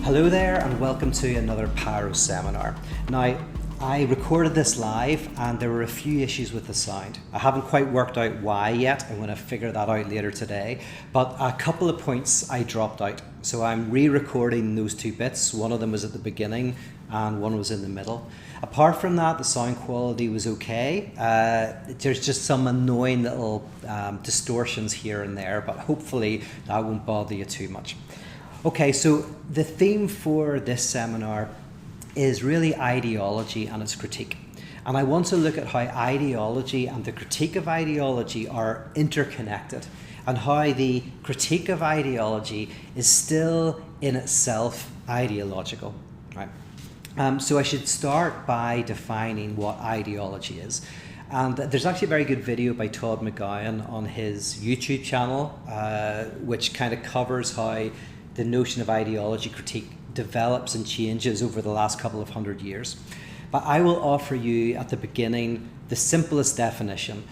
Hello there and welcome to another Pyroseminar. Now, I recorded this live and there were a few issues with the sound. I haven't quite worked out why yet. I'm going to figure that out later today. But a couple of points I dropped out. So I'm re-recording those two bits. One of them was at the beginning and one was in the middle. Apart from that, the sound quality was okay. There's just some annoying little distortions here and there, but hopefully that won't bother you too much. Okay, so the theme for this seminar is really ideology and its critique. And I want to look at how ideology and the critique of ideology are interconnected, and how the critique of ideology is still in itself ideological. Right? So I should start by defining what ideology is. And there's actually a very good video by Todd McGowan on his YouTube channel, which kind of covers how the notion of ideology critique develops and changes over the last couple of hundred years. But I will offer you at the beginning the simplest definition,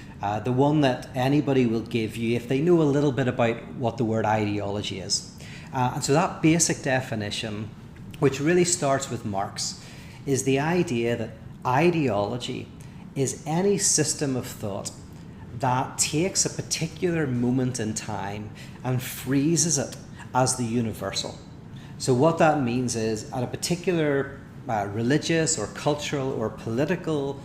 the one that anybody will give you if they know a little bit about what the word ideology is. And so that basic definition, which really starts with Marx, is the idea that ideology is any system of thought that takes a particular moment in time and freezes it as the universal. So what that means is at a particular religious or cultural or political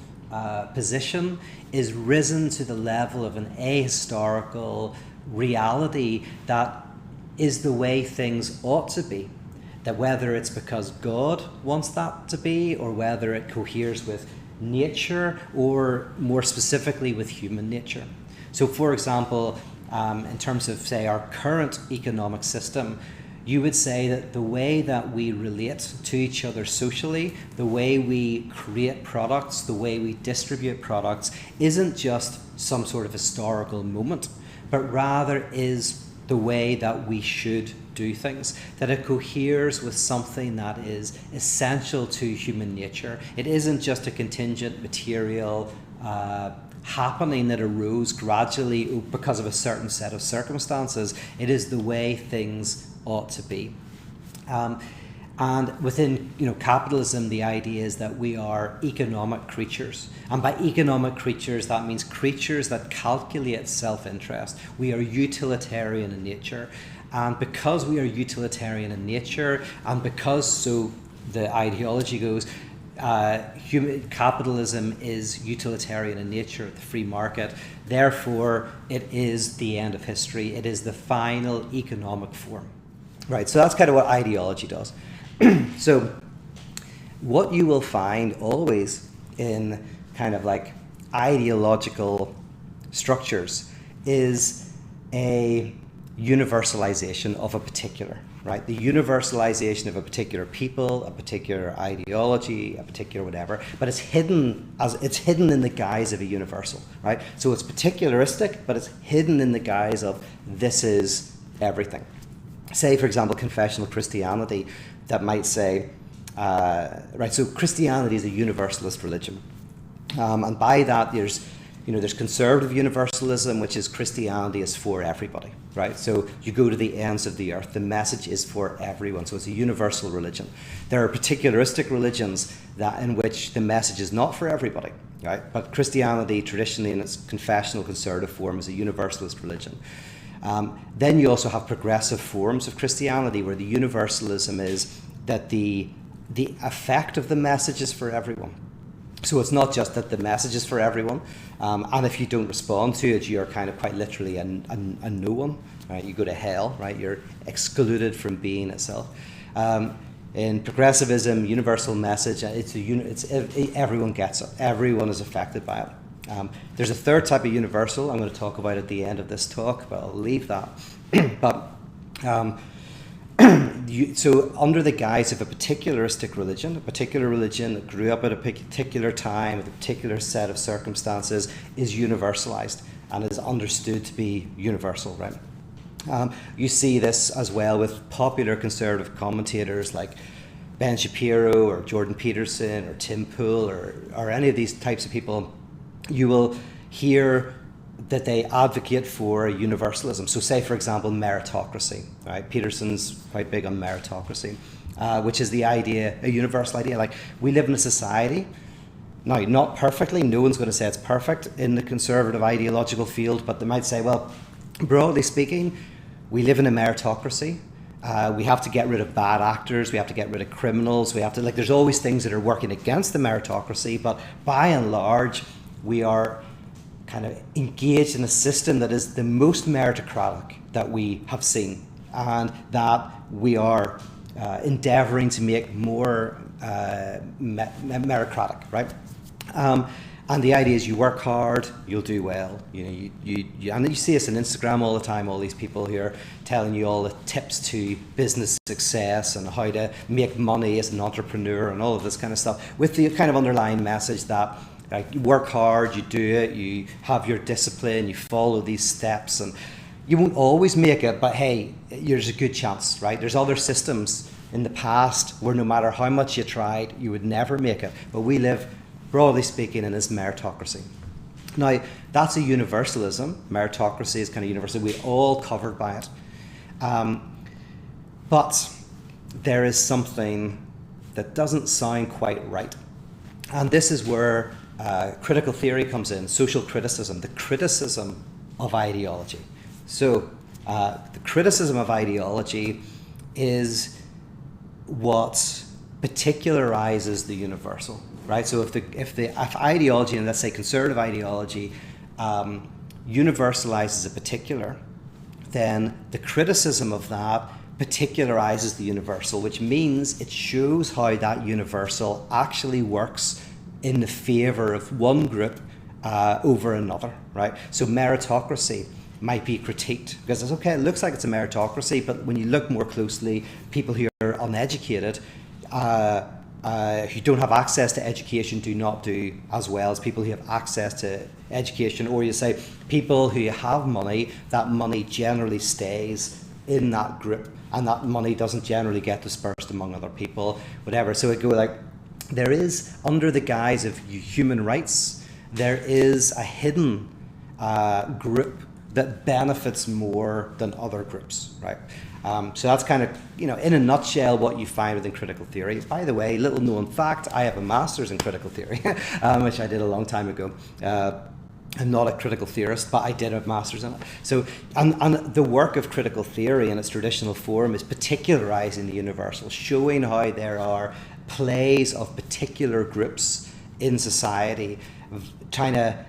position is risen to the level of an ahistorical reality that is the way things ought to be. That whether it's because God wants that to be, or whether it coheres with nature, or more specifically with human nature. So for example, in terms of, say, our current economic system, you would say that the way that we relate to each other socially, the way we create products, the way we distribute products, isn't just some sort of historical moment, but rather is the way that we should do things, that it coheres with something that is essential to human nature. It isn't just a contingent material happening that arose gradually because of a certain set of circumstances. It is the way things ought to be. And within capitalism, the idea is that we are economic creatures. And by economic creatures, that means creatures that calculate self-interest. We are utilitarian in nature. And because we are utilitarian in nature, and because, so the ideology goes, capitalism is utilitarian in nature, the free market. Therefore, it is the end of history. It is the final economic form. Right, so that's kind of what ideology does. So what you will find always in kind of like ideological structures is a universalization of a particular, right? The universalization of a particular people, a particular ideology, a particular whatever, but it's hidden in the guise of a universal, right? So it's particularistic, but it's hidden in the guise of this is everything. Say, for example, confessional Christianity that might say, right, so Christianity is a universalist religion. And by that, there's conservative universalism, which is Christianity is for everybody, right? So you go to the ends of the earth, the message is for everyone, so it's a universal religion. There are particularistic religions in which the message is not for everybody, right? But Christianity, traditionally in its confessional conservative form, is a universalist religion. Then you also have progressive forms of Christianity where the universalism is that the effect of the message is for everyone. So it's not just that the message is for everyone, and if you don't respond to it, you're kind of quite literally a no one, right? You go to hell, right? You're excluded from being itself. In progressivism, universal message, everyone gets it. Everyone is affected by it. There's a third type of universal I'm going to talk about at the end of this talk, but I'll leave that. But so under the guise of a particularistic religion, a particular religion that grew up at a particular time with a particular set of circumstances is universalized and is understood to be universal, right? You see this as well with popular conservative commentators like Ben Shapiro or Jordan Peterson or Tim Pool or any of these types of people. You will hear that they advocate for universalism. So say, for example, meritocracy, right? Peterson's quite big on meritocracy, which is the idea, a universal idea, like we live in a society, now not perfectly, no one's going to say it's perfect in the conservative ideological field, but they might say, well, broadly speaking, we live in a meritocracy. We have to get rid of bad actors, we have to get rid of criminals, we have to, like, there's always things that are working against the meritocracy, but by and large, we are kind of engaged in a system that is the most meritocratic that we have seen, and that we are endeavouring to make more meritocratic, right? And the idea is you work hard, you'll do well. You know, and you see us on Instagram all the time, all these people here telling you all the tips to business success and how to make money as an entrepreneur and all of this kind of stuff, with the kind of underlying message that, like, you work hard, you do it, you have your discipline, you follow these steps, and you won't always make it, but hey, there's a good chance, right? There's other systems in the past where no matter how much you tried, you would never make it. But we live, broadly speaking, in this meritocracy. Now, that's a universalism. Meritocracy is kind of universal. We're all covered by it. But there is something that doesn't sound quite right. And this is where critical theory comes in, social criticism, the criticism of ideology. So the criticism of ideology is what particularizes the universal, right? So if ideology, and let's say conservative ideology, universalizes a particular, then the criticism of that particularizes the universal, which means it shows how that universal actually works in the favor of one group over another, right? So meritocracy might be critiqued because it's okay, it looks like it's a meritocracy, but when you look more closely, people who are uneducated, who don't have access to education, do not do as well as people who have access to education. Or you say people who have money, that money generally stays in that group, and that money doesn't generally get dispersed among other people, whatever. So it go like, there is, under the guise of human rights, there is a hidden group that benefits more than other groups, right? So that's kind of, in a nutshell, what you find within critical theory. By the way, little known fact, I have a master's in critical theory, which I did a long time ago. I'm not a critical theorist, but I did a master's in it. So, and the work of critical theory in its traditional form is particularizing the universal, showing how there are plays of particular groups in society trying to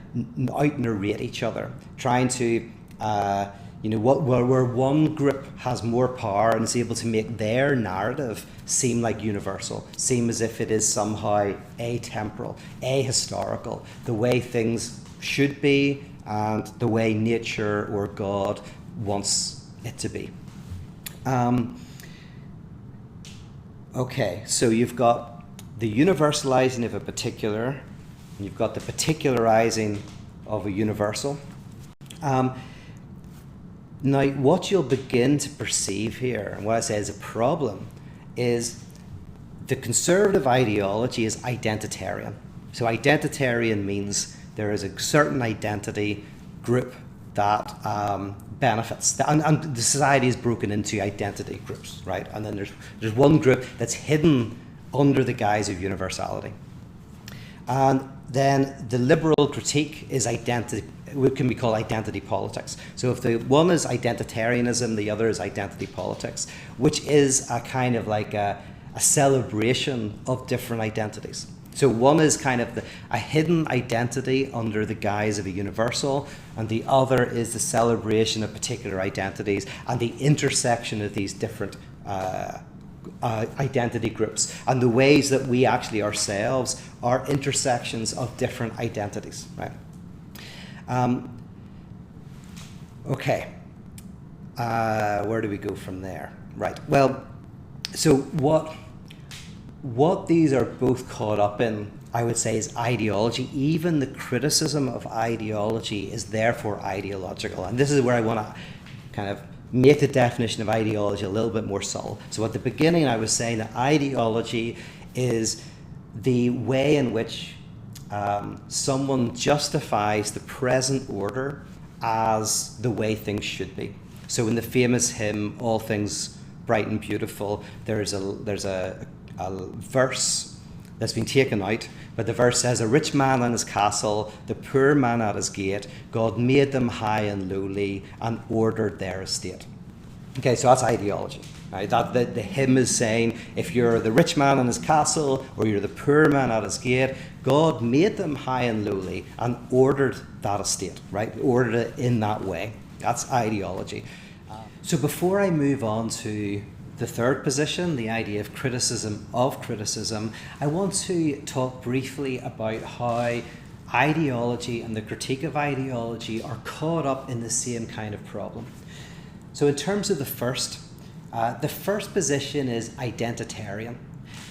out-narrate each other, trying to, where one group has more power and is able to make their narrative seem like universal, seem as if it is somehow atemporal, ahistorical, the way things should be and the way nature or God wants it to be. Okay, so you've got the universalizing of a particular, you've got the particularizing of a universal. Now, what you'll begin to perceive here, and what I say is a problem, is the conservative ideology is identitarian. So identitarian means there is a certain identity group that benefits, and the society is broken into identity groups, right? And then there's one group that's hidden under the guise of universality. And then the liberal critique is identity, what can be called identity politics. So if the one is identitarianism, the other is identity politics, which is a kind of like a celebration of different identities. So one is kind of a hidden identity under the guise of a universal, and the other is the celebration of particular identities and the intersection of these different identity groups and the ways that we actually ourselves are intersections of different identities, right? Okay, where do we go from there? Right, well, so what these are both caught up in, I would say, is ideology. Even the criticism of ideology is therefore ideological. And this is where I want to kind of make the definition of ideology a little bit more subtle. So at the beginning, I was saying that ideology is the way in which someone justifies the present order as the way things should be. So in the famous hymn, All Things Bright and Beautiful, there's a verse that's been taken out, but the verse says, a rich man in his castle, the poor man at his gate, God made them high and lowly and ordered their estate. Okay, so that's ideology. Right? That the hymn is saying, if you're the rich man in his castle or you're the poor man at his gate, God made them high and lowly and ordered that estate, right? Ordered it in that way. That's ideology. So before I move on to the third position, the idea of criticism, I want to talk briefly about how ideology and the critique of ideology are caught up in the same kind of problem. So in terms of the first position is identitarian.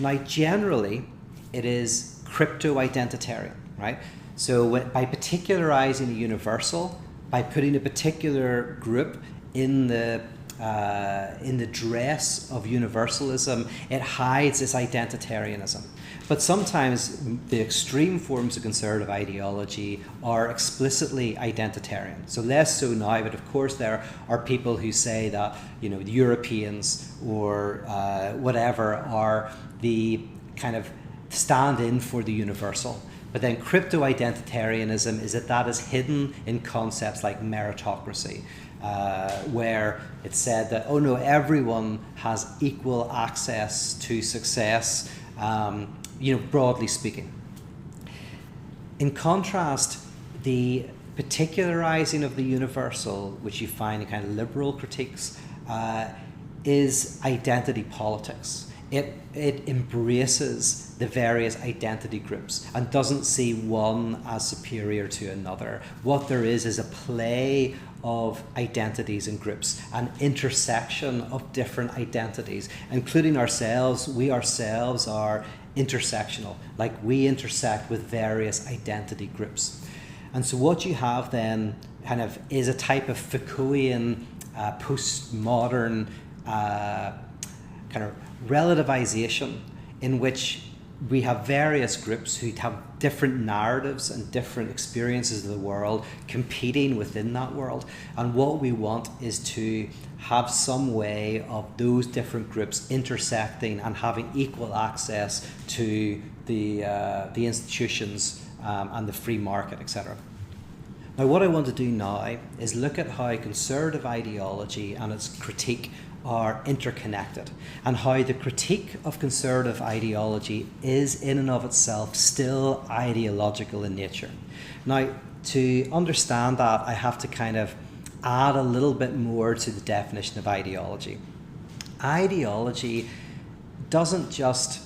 Now generally it is crypto-identitarian, right? So by particularizing the universal, by putting a particular group in the dress of universalism, it hides its identitarianism. But sometimes the extreme forms of conservative ideology are explicitly identitarian. So less so now, but of course there are people who say that, the Europeans or whatever are the kind of stand-in for the universal. But then crypto-identitarianism is that is hidden in concepts like meritocracy, where it's said that, oh no, everyone has equal access to success, broadly speaking. In contrast, the particularizing of the universal, which you find in kind of liberal critiques, is identity politics. It embraces the various identity groups and doesn't see one as superior to another. What there is a play of identities and groups, an intersection of different identities, including ourselves. We ourselves are intersectional, like we intersect with various identity groups. And so what you have then kind of is a type of Foucaultian postmodern kind of relativization in which we have various groups who have different narratives and different experiences of the world competing within that world. And what we want is to have some way of those different groups intersecting and having equal access to the institutions and the free market, etc. Now, what I want to do now is look at how conservative ideology and its critique are interconnected, and how the critique of conservative ideology is in and of itself still ideological in nature. Now, to understand that, I have to kind of add a little bit more to the definition of ideology. Ideology doesn't just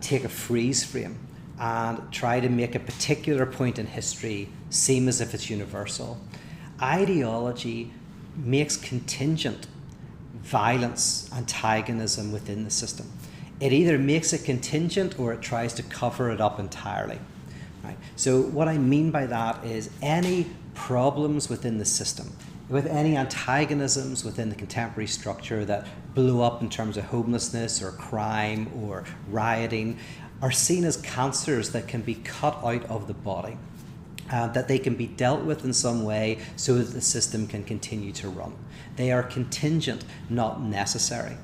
take a freeze frame and try to make a particular point in history seem as if it's universal. Ideology makes contingent violence, antagonism within the system. It either makes it contingent or it tries to cover it up entirely. Right? So what I mean by that is any problems within the system, with any antagonisms within the contemporary structure that blew up in terms of homelessness or crime or rioting, are seen as cancers that can be cut out of the body, that they can be dealt with in some way so that the system can continue to run. They are contingent, not necessary.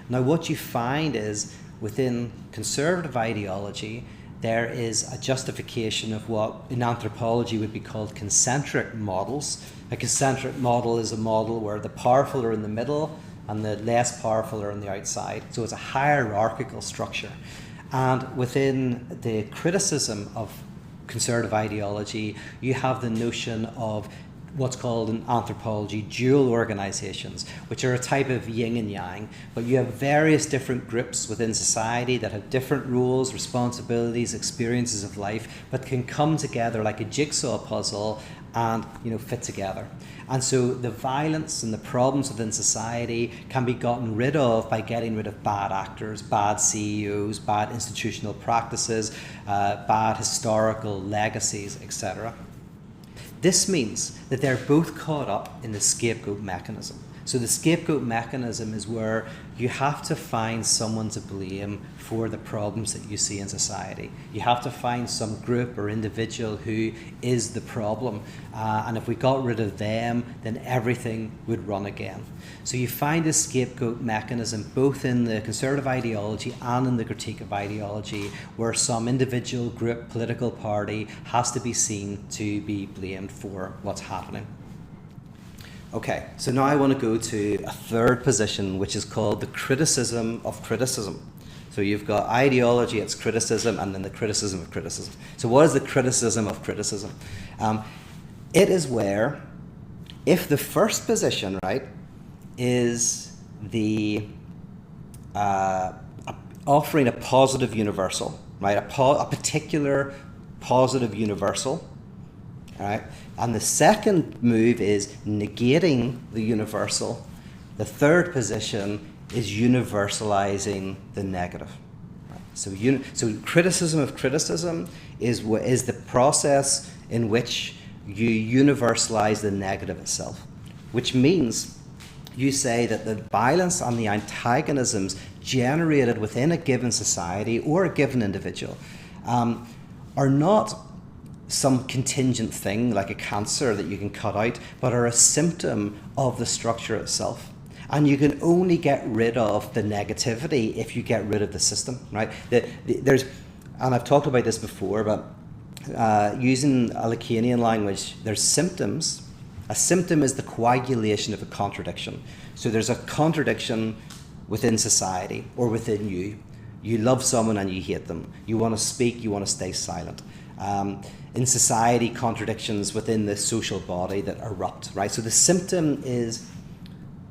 Now, what you find is within conservative ideology, there is a justification of what in anthropology would be called concentric models. A concentric model is a model where the powerful are in the middle and the less powerful are on the outside. So it's a hierarchical structure. And within the criticism of conservative ideology, you have the notion of what's called in anthropology dual organizations, which are a type of yin and yang, but you have various different groups within society that have different roles, responsibilities, experiences of life, but can come together like a jigsaw puzzle and fit together. And so the violence and the problems within society can be gotten rid of by getting rid of bad actors, bad CEOs, bad institutional practices, bad historical legacies, etc. This means that they're both caught up in the scapegoat mechanism. So the scapegoat mechanism is where you have to find someone to blame for the problems that you see in society. You have to find some group or individual who is the problem. And if we got rid of them, then everything would run again. So you find this scapegoat mechanism both in the conservative ideology and in the critique of ideology, where some individual group, political party has to be seen to be blamed for what's happening. Okay, so now I want to go to a third position, which is called the criticism of criticism. So you've got ideology, it's criticism, and then the criticism of criticism. So what is the criticism of criticism? It is where, if the first position, right, is the offering a positive universal, right, a particular positive universal, all right, and the second move is negating the universal. The third position is universalizing the negative. Right? So criticism of criticism is the process in which you universalize the negative itself, which means you say that the violence and the antagonisms generated within a given society or a given individual are not some contingent thing like a cancer that you can cut out, but are a symptom of the structure itself. And you can only get rid of the negativity if you get rid of the system, right? And I've talked about this before, but using a Lacanian language, there's symptoms. A symptom is the coagulation of a contradiction. So there's a contradiction within society or within you. You love someone and you hate them. You want to speak, you want to stay silent. In society, contradictions within the social body that erupt, right? So the symptom is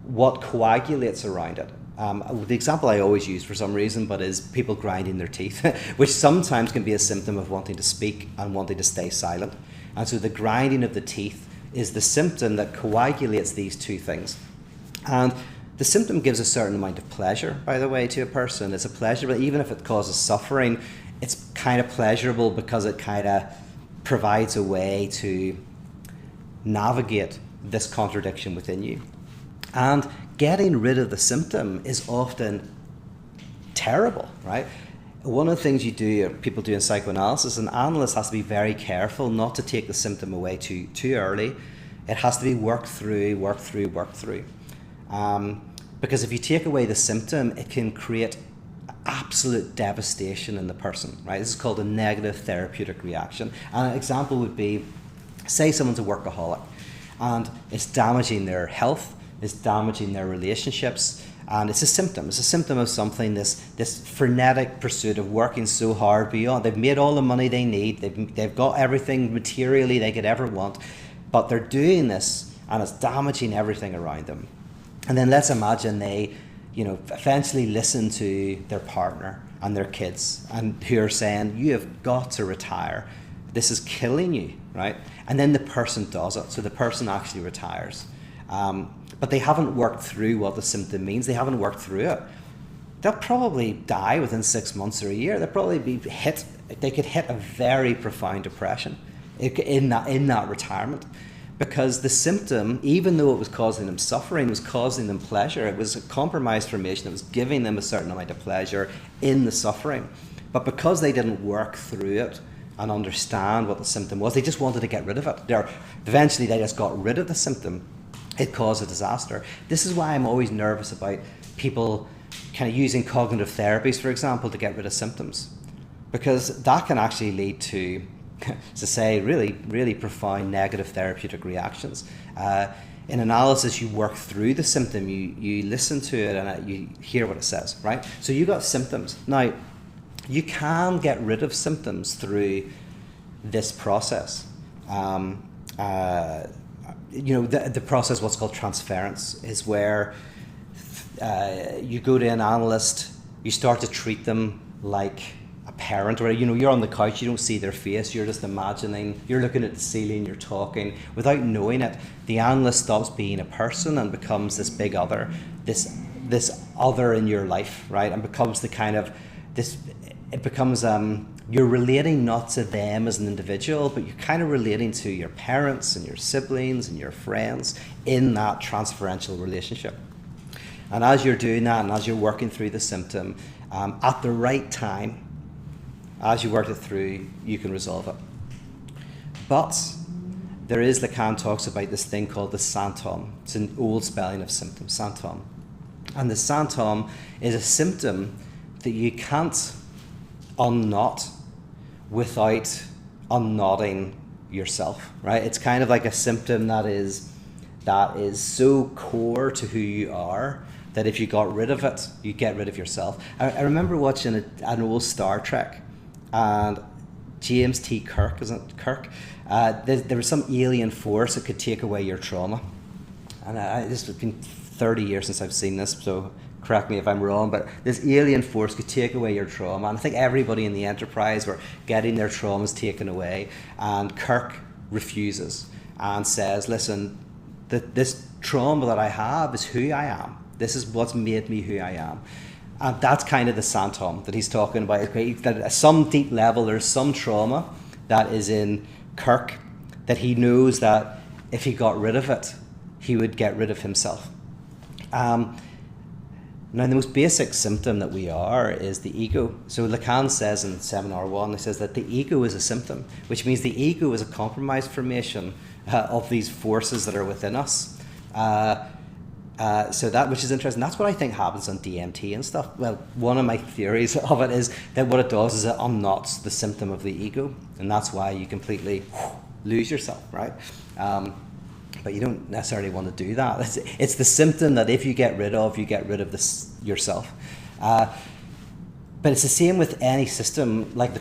what coagulates around it. The example I always use for some reason, but is people grinding their teeth, which sometimes can be a symptom of wanting to speak and wanting to stay silent. And so the grinding of the teeth is the symptom that coagulates these two things. And the symptom gives a certain amount of pleasure, by the way, to a person. It's a pleasure, but even if it causes suffering, it's kind of pleasurable because it kind of provides a way to navigate this contradiction within you. And getting rid of the symptom is often terrible, right? One of the things people do in psychoanalysis, an analyst has to be very careful not to take the symptom away too early. It has to be worked through. Because if you take away the symptom, it can create absolute devastation in the person, right? This is called a negative therapeutic reaction. And an example would be, say someone's a workaholic and it's damaging their health, it's damaging their relationships, and it's a symptom. It's a symptom of something, this frenetic pursuit of working so hard beyond. They've made all the money they need, they've got everything materially they could ever want, but they're doing this and it's damaging everything around them. And then let's imagine they eventually listen to their partner and their kids and who are saying, you have got to retire. This is killing you, right? And then the person does it. So the person actually retires. But they haven't worked through what the symptom means. They haven't worked through it. They'll probably die within 6 months or a year. They'll probably they could hit a very profound depression in that retirement. Because the symptom, even though it was causing them suffering, was causing them pleasure. It was a compromised formation that was giving them a certain amount of pleasure in the suffering. But because they didn't work through it and understand what the symptom was, they just wanted to get rid of it. Eventually they just got rid of the symptom. It caused a disaster. This is why I'm always nervous about people kind of using cognitive therapies, for example, to get rid of symptoms. Because that can actually lead to really, really profound negative therapeutic reactions. In analysis, you work through the symptom, you listen to it, and you hear what it says, right? So you got symptoms. Now, you can get rid of symptoms through this process. The process, what's called transference, is where you go to an analyst, you start to treat them like a parent, or you're on the couch, you don't see their face, you're just imagining, you're looking at the ceiling, you're talking without knowing it. The analyst stops being a person and becomes this big other, this other in your life, right? And becomes the kind of this. It becomes you're relating not to them as an individual, but you're kind of relating to your parents and your siblings and your friends in that transferential relationship. And as you're doing that, and as you're working through the symptom, at the right time, as you work it through, you can resolve it. But there is, Lacan talks about this thing called the symptom. It's an old spelling of symptom, symptom. And the symptom is a symptom that you can't unknot without unknotting yourself, right? It's kind of like a symptom that is so core to who you are that if you got rid of it, you get rid of yourself. I remember watching an old Star Trek, and James T. Kirk, isn't it? Kirk? There was some alien force that could take away your trauma. And this has been 30 years since I've seen this, so correct me if I'm wrong, but this alien force could take away your trauma. And I think everybody in the Enterprise were getting their traumas taken away. And Kirk refuses and says, listen, this trauma that I have is who I am. This is what's made me who I am. And that's kind of the symptom that he's talking about. Okay, that at some deep level, there's some trauma that is in Kirk that he knows that if he got rid of it, he would get rid of himself. Now, the most basic symptom that we are is the ego. So Lacan says in Seminar I, he says that the ego is a symptom, which means the ego is a compromised formation of these forces that are within us. So that, which is interesting, that's what I think happens on DMT and stuff. Well, one of my theories of it is that what it does is it unknots the symptom of the ego, and that's why you completely lose yourself, right? But you don't necessarily want to do that. It's the symptom that if you get rid of, you get rid of this yourself. But it's the same with any system, like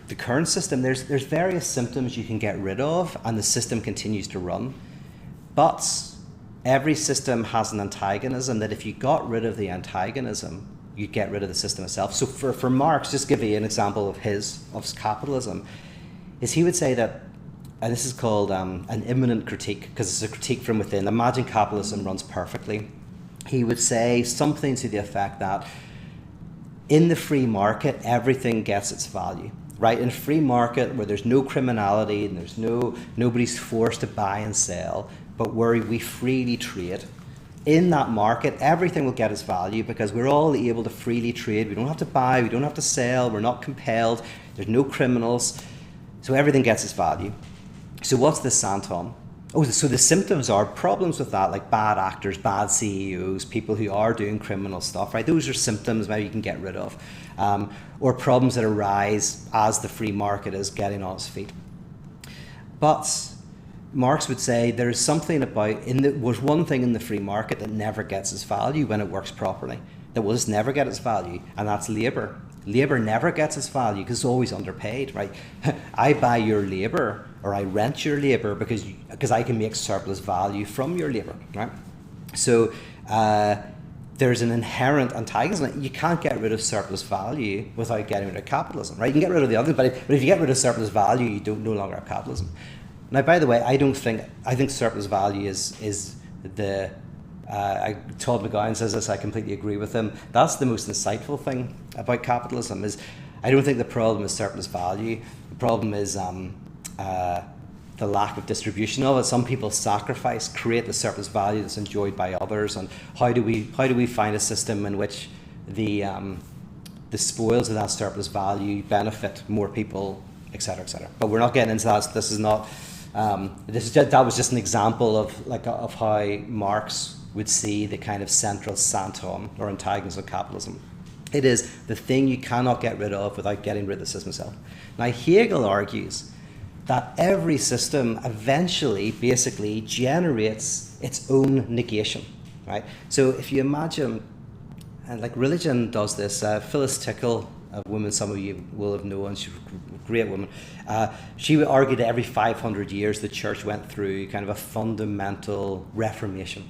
the current system. There's various symptoms you can get rid of, and the system continues to run. But every system has an antagonism that if you got rid of the antagonism, you get rid of the system itself. So for Marx, just give you an example of capitalism, is he would say that, and this is called an immanent critique, because it's a critique from within. Imagine capitalism runs perfectly. He would say something to the effect that in the free market, everything gets its value. Right, in a free market where there's no criminality and there's nobody's forced to buy and sell, but where we freely trade, in that market, everything will get its value because we're all able to freely trade. We don't have to buy, we don't have to sell, we're not compelled, there's no criminals, so everything gets its value. So what's the symptom? Oh, so the symptoms are problems with that, like bad actors, bad CEOs, people who are doing criminal stuff, right? Those are symptoms maybe you can get rid of. Or problems that arise as the free market is getting on its feet. But Marx would say there's something about, there's one thing in the free market that never gets its value when it works properly, that will just never get its value, and that's labour. Labour never gets its value because it's always underpaid, right? I buy your labour or I rent your labour because I can make surplus value from your labour, right? So there's an inherent antagonism. You can't get rid of surplus value without getting rid of capitalism, right? You can get rid of the other, but if you get rid of surplus value, you don't no longer have capitalism. Now, by the way, I think surplus value is the Todd McGowan says this, I completely agree with him. That's the most insightful thing about capitalism is I don't think the problem is surplus value. The problem is the lack of distribution of it. Some people sacrifice, create the surplus value that's enjoyed by others, and how do we find a system in which the spoils of that surplus value benefit more people, etc., etc. But we're not getting into that. This is not. That was just an example of how Marx would see the kind of central symptom or antagonism of capitalism. It is the thing you cannot get rid of without getting rid of the system itself. Now, Hegel argues that every system eventually basically generates its own negation, right? So if you imagine, and like religion does this, Phyllis Tickle, a woman some of you will have known, she's a great woman, she would argue that every 500 years the church went through kind of a fundamental reformation.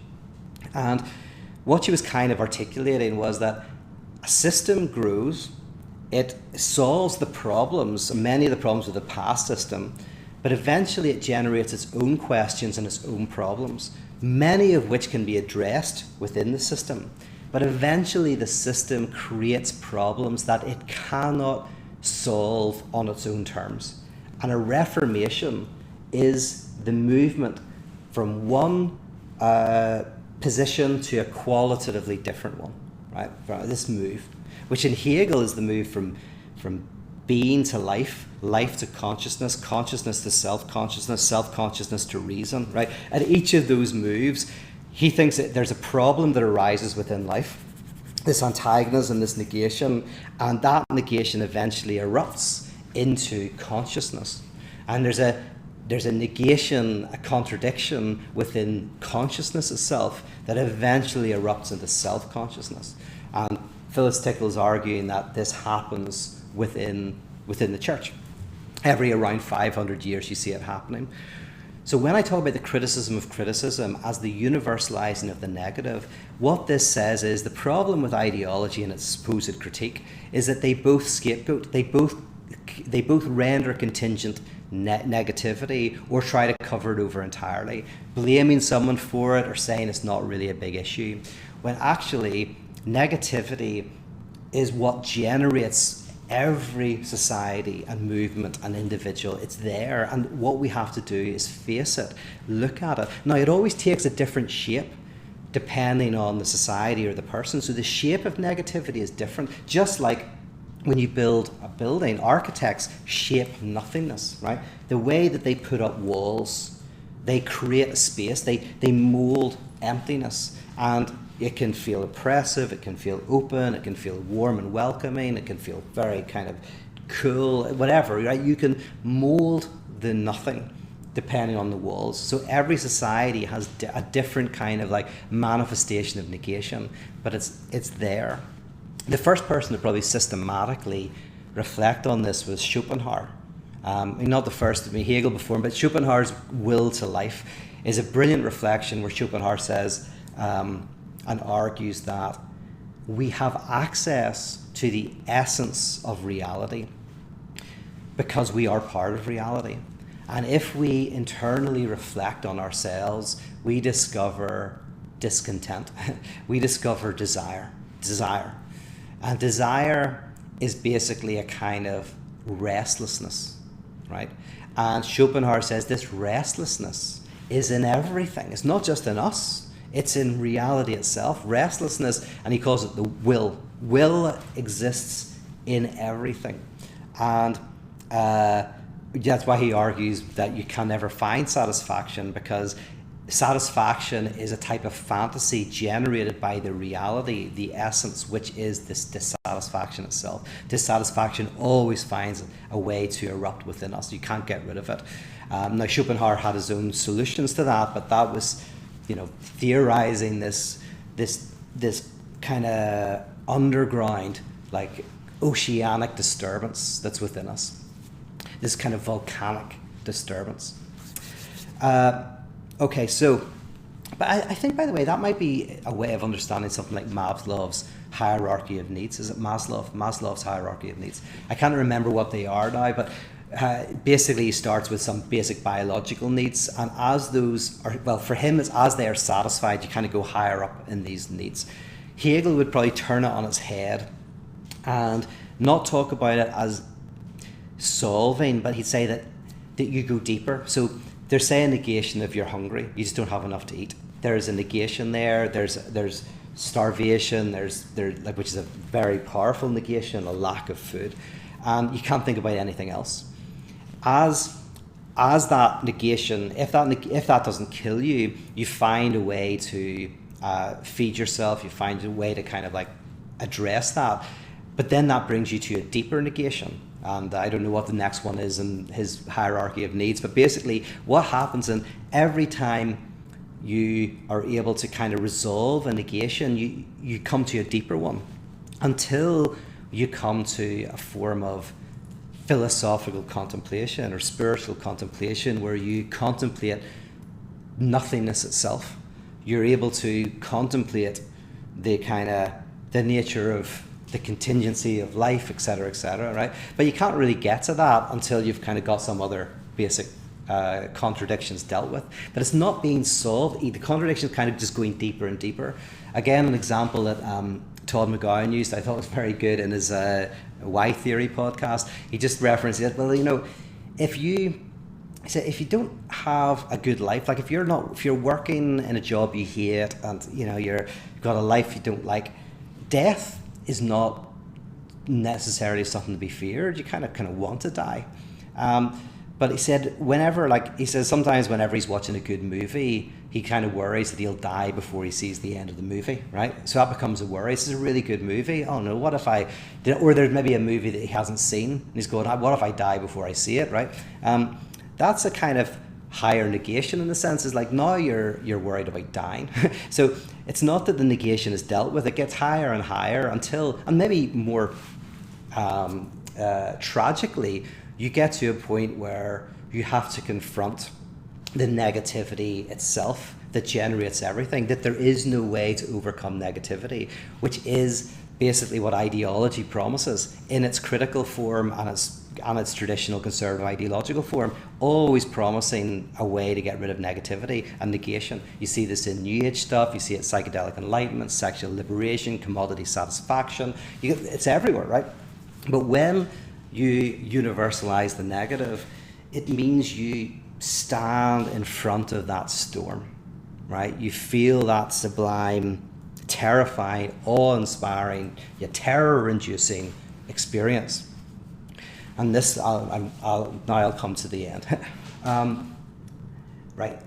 And what she was kind of articulating was that a system grows, it solves the problems, many of the problems of the past system, but eventually it generates its own questions and its own problems, many of which can be addressed within the system. But eventually the system creates problems that it cannot solve on its own terms. And a reformation is the movement from one position to a qualitatively different one, right? This move, which in Hegel is the move from being to life, life to consciousness, consciousness to self-consciousness, self-consciousness to reason, right? At each of those moves, he thinks that there's a problem that arises within life, this antagonism, this negation, and that negation eventually erupts into consciousness. And there's a negation, a contradiction within consciousness itself that eventually erupts into self-consciousness. And Phyllis Tickle's arguing that this happens within the church. Every around 500 years you see it happening. So when I talk about the criticism of criticism as the universalizing of the negative, what this says is the problem with ideology and its supposed critique is that they both scapegoat, they both render contingent negativity or try to cover it over entirely, blaming someone for it or saying it's not really a big issue, when actually negativity is what generates every society and movement and individual. It's there, and what we have to do is face it, look at it. Now, it always takes a different shape depending on the society or the person, so the shape of negativity is different. Just like when you build a building, architects shape nothingness, right? The way that they put up walls, they create a space, they mold emptiness, and it can feel oppressive, it can feel open, it can feel warm and welcoming, it can feel very kind of cool, whatever, right? You can mold the nothing depending on the walls. So every society has a different kind of like manifestation of negation, but it's there. The first person to probably systematically reflect on this was Schopenhauer. Not the first, Hegel before him, but Schopenhauer's Will to Life is a brilliant reflection where Schopenhauer says, and argues that we have access to the essence of reality because we are part of reality. And if we internally reflect on ourselves, we discover discontent. We discover desire. And desire is basically a kind of restlessness, right? And Schopenhauer says this restlessness is in everything. It's not just in us. It's in reality itself. Restlessness, and he calls it the will. Will exists in everything. And that's why he argues that you can never find satisfaction, because satisfaction is a type of fantasy generated by the reality, the essence, which is this dissatisfaction itself. Dissatisfaction always finds a way to erupt within us. You can't get rid of it. Now, Schopenhauer had his own solutions to that, but that was, theorizing this kind of underground, like oceanic disturbance that's within us. This kind of volcanic disturbance. Okay, so, but I think, by the way, that might be a way of understanding something like Maslov's hierarchy of needs. Is it Maslov? Maslow's hierarchy of needs. I can't remember what they are now, but basically he starts with some basic biological needs, and as those are, well, for him, it's as they are satisfied, you kind of go higher up in these needs. Hegel would probably turn it on its head and not talk about it as solving, but he'd say that you go deeper. So there's, say, a negation of you're hungry, you just don't have enough to eat. There's a negation there, there's starvation, which is a very powerful negation, a lack of food, and you can't think about anything else. As that negation, if that doesn't kill you, you find a way to feed yourself, you find a way to kind of like address that, but then that brings you to a deeper negation. And I don't know what the next one is in his hierarchy of needs, but basically what happens, in every time you are able to kind of resolve a negation, you come to a deeper one, until you come to a form of philosophical contemplation or spiritual contemplation, where you contemplate nothingness itself. You're able to contemplate the nature of the contingency of life, etc., right? But you can't really get to that until you've kind of got some other basic contradictions dealt with. But it's not being solved. The contradiction is kind of just going deeper and deeper. Again, an example that Todd McGowan used, I thought was very good in his Y Theory podcast. He just referenced it. Well, if you don't have a good life, like if you're working in a job you hate, and you've got a life you don't like, death is not necessarily something to be feared. You kind of want to die. But he said sometimes whenever he's watching a good movie, he kind of worries that he'll die before he sees the end of the movie, right? So that becomes a worry. This is a really good movie. Oh no, what if or there's maybe a movie that he hasn't seen, and he's going, what if I die before I see it, right? That's a kind of higher negation in the sense, is like now you're worried about dying. So it's not that the negation is dealt with, it gets higher and higher until, and maybe more tragically, you get to a point where you have to confront the negativity itself that generates everything, that there is no way to overcome negativity, which is basically what ideology promises in its critical form and its traditional conservative ideological form, always promising a way to get rid of negativity and negation. You see this in New Age stuff, you see it in psychedelic enlightenment, sexual liberation, commodity satisfaction, it's everywhere, right? But when you universalize the negative, it means you stand in front of that storm, right? You feel that sublime, terrifying, awe-inspiring, yet terror-inducing experience. And this, I'll come to the end. Right.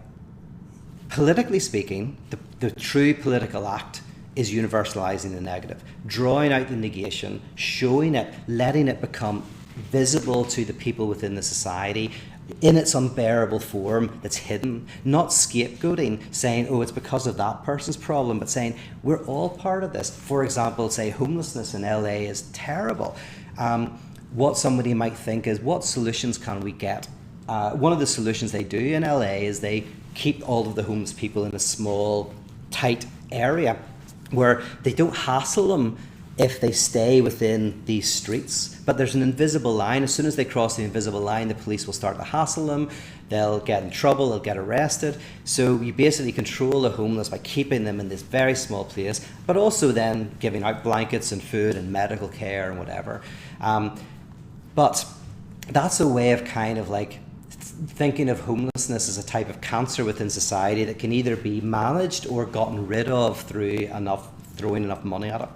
Politically speaking, the true political act is universalizing the negative, drawing out the negation, showing it, letting it become visible to the people within the society in its unbearable form that's hidden, not scapegoating, saying, oh, it's because of that person's problem, but saying, we're all part of this. For example, say homelessness in LA is terrible. What somebody might think is, what solutions can we get? One of the solutions they do in LA is they keep all of the homeless people in a small, tight area where they don't hassle them if they stay within these streets. But there's an invisible line. As soon as they cross the invisible line, the police will start to hassle them. They'll get in trouble, they'll get arrested. So you basically control the homeless by keeping them in this very small place, but also then giving out blankets and food and medical care and whatever. But that's a way of kind of like thinking of homelessness as a type of cancer within society that can either be managed or gotten rid of through throwing enough money at it.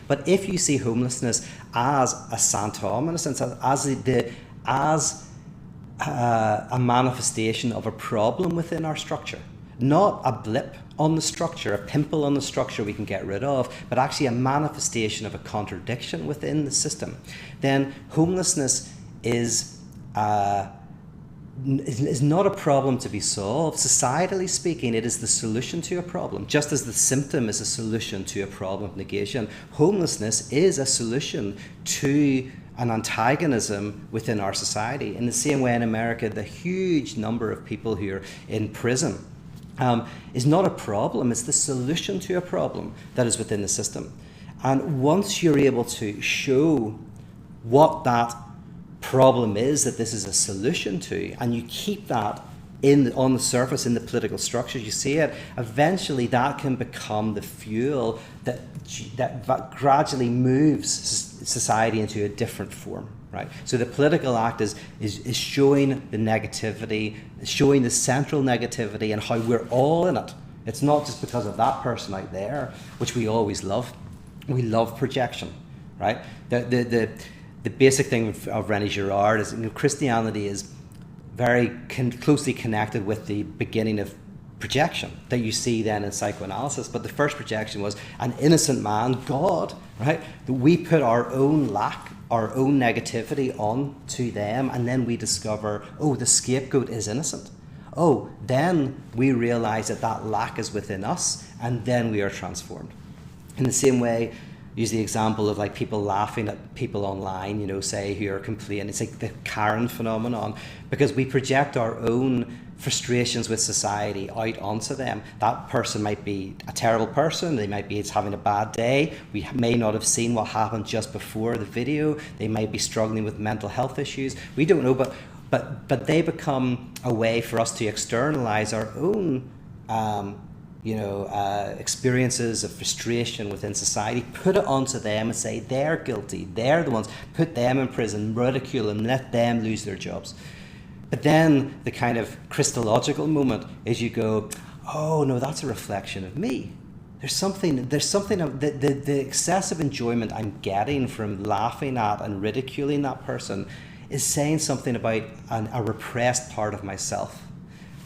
But if you see homelessness as a symptom, in a sense, as a manifestation of a problem within our structure, not a blip on the structure, a pimple on the structure we can get rid of, but actually a manifestation of a contradiction within the system, then homelessness is not a problem to be solved. Societally speaking, it is the solution to a problem. Just as the symptom is a solution to a problem of negation, homelessness is a solution to an antagonism within our society. In the same way in America, the huge number of people who are in prison is not a problem, it's the solution to a problem that is within the system. And once you're able to show what that problem is that this is a solution to, and you keep that on the surface in the political structures, you see it, eventually that can become the fuel that gradually moves society into a different form, right? So the political act is showing the negativity, showing the central negativity and how we're all in it. It's not just because of that person out there, which we always love. We love projection, right? The basic thing of René Girard is, Christianity is very closely connected with the beginning of projection that you see then in psychoanalysis. But the first projection was an innocent man, God, right? We put our own lack, our own negativity onto them, and then we discover, oh, the scapegoat is innocent. Oh, then we realize that lack is within us, and then we are transformed. In the same way, use the example of like people laughing at people online, say, who are complaining. It's like the Karen phenomenon, because we project our own frustrations with society out onto them. That person might be a terrible person, they might be having a bad day, we may not have seen what happened just before the video, they might be struggling with mental health issues, we don't know, but they become a way for us to externalize our own experiences of frustration within society, put it onto them and say they're guilty, they're the ones, put them in prison, ridicule them, let them lose their jobs. But then the kind of Christological moment is you go, oh no, that's a reflection of me. There's something of the excessive enjoyment I'm getting from laughing at and ridiculing that person is saying something about a repressed part of myself.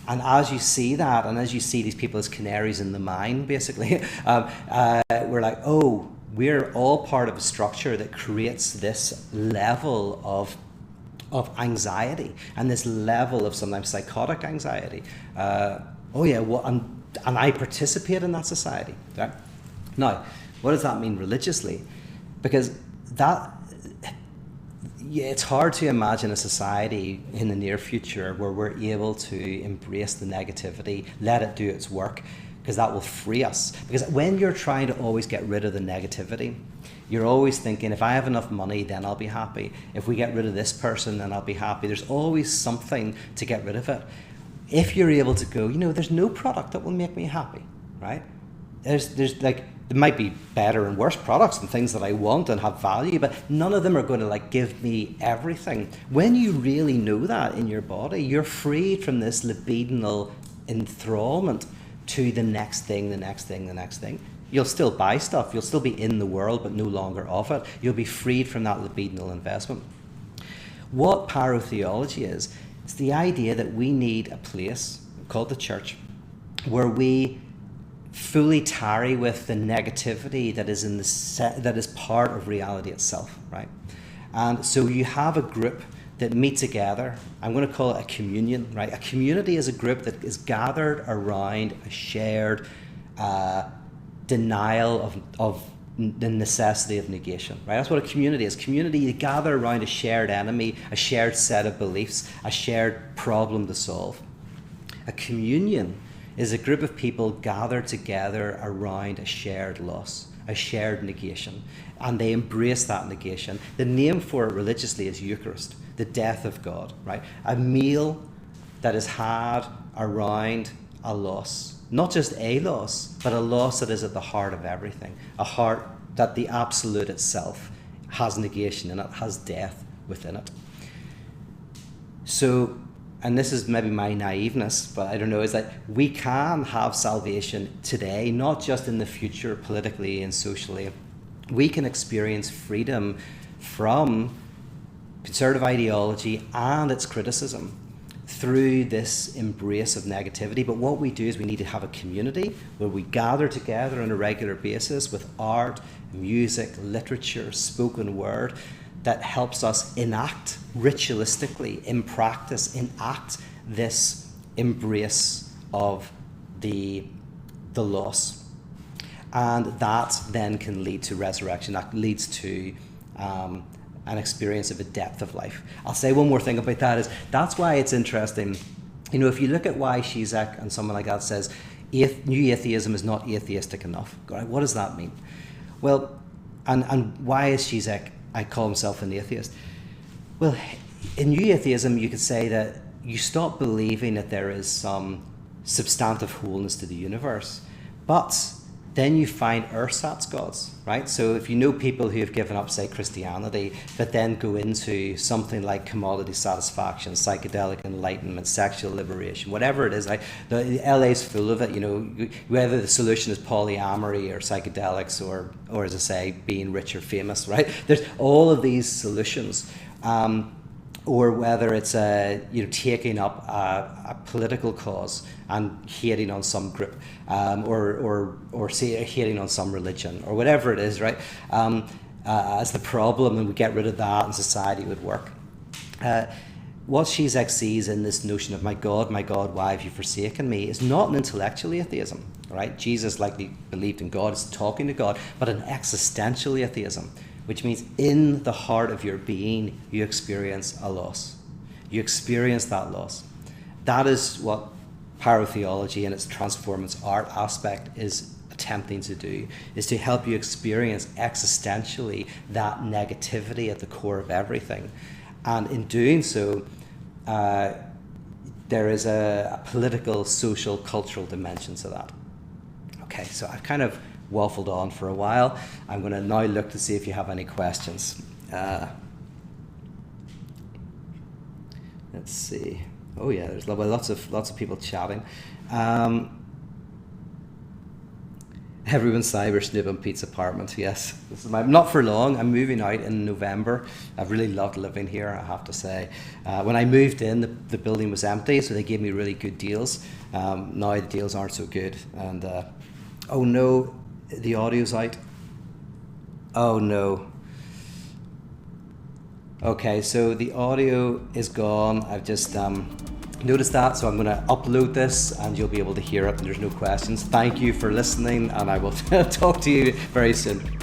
And as you see that, and as you see these people as canaries in the mine, basically, we're like, oh, we're all part of a structure that creates this level of anxiety and this level of sometimes psychotic anxiety. And I participate in that society. Right? Now, what does that mean religiously? Because it's hard to imagine a society in the near future where we're able to embrace the negativity, let it do its work, because that will free us. Because when you're trying to always get rid of the negativity, you're always thinking, if I have enough money, then I'll be happy. If we get rid of this person, then I'll be happy. There's always something to get rid of it. If you're able to go, there's no product that will make me happy, right? There might be better and worse products and things that I want and have value, but none of them are going to give me everything. When you really know that in your body, you're freed from this libidinal enthrallment to the next thing, the next thing, the next thing. You'll still buy stuff, you'll still be in the world, but no longer of it. You'll be freed from that libidinal investment. What pyrotheology is, it's the idea that we need a place called the church where we fully tarry with the negativity that is part of reality itself, right? And so you have a group that meet together. I'm going to call it a communion, right? A community is a group that is gathered around a shared denial of the necessity of negation, right? That's what a community is. Community, you gather around a shared enemy, a shared set of beliefs, a shared problem to solve. A communion is a group of people gathered together around a shared loss, a shared negation, and they embrace that negation. The name for it religiously is Eucharist, the death of God, right? A meal that is had around a loss. Not just a loss, but a loss that is at the heart of everything. A heart that the absolute itself has negation in it, has death within it. So, and this is maybe my naiveness, but I don't know, is that we can have salvation today, not just in the future, politically and socially. We can experience freedom from conservative ideology and its criticism through this embrace of negativity. But what we do is we need to have a community where we gather together on a regular basis with art, music, literature, spoken word that helps us enact ritualistically, in practice, enact this embrace of the loss. And that then can lead to resurrection. That leads to an experience of a depth of life. I'll say one more thing about that is that's why it's interesting. If you look at why Zizek and someone like that says new atheism is not atheistic enough, right? What does that mean? Well, and why is Zizek, I call himself an atheist? Well, in new atheism, you could say that you stop believing that there is some substantive wholeness to the universe, but then you find ersatz gods, right? So if you know people who have given up, say, Christianity, but then go into something like commodity satisfaction, psychedelic enlightenment, sexual liberation, whatever it is, like the LA's full of it, whether the solution is polyamory or psychedelics or as I say, being rich or famous, right? There's all of these solutions. Or whether it's taking up a political cause and hating on some group, or hating on some religion, or whatever it is, right? As the problem, and we get rid of that, and society would work. What Zizek sees in this notion of my God, why have you forsaken me, is not an intellectual atheism, right? Jesus likely believed in God, is talking to God, but an existential atheism, which means in the heart of your being, you experience a loss. You experience that loss. That is what pyrotheology and its transformance art aspect is attempting to do, is to help you experience existentially that negativity at the core of everything. And in doing so, there is a political, social, cultural dimension to that. so I've kind of waffled on for a while. I'm going to now look to see if you have any questions. Let's see. Oh yeah, there's lots of people chatting. Everyone's cyber snoop on Pete's apartment. Yes, this is not for long. I'm moving out in November. I've really loved living here, I have to say. When I moved in, the building was empty, so they gave me really good deals. Now the deals aren't so good. And oh no, the audio's out. Oh no. Okay, so the audio is gone. I've just noticed that, so I'm going to upload this and you'll be able to hear it and there's no questions. Thank you for listening, and I will talk to you very soon.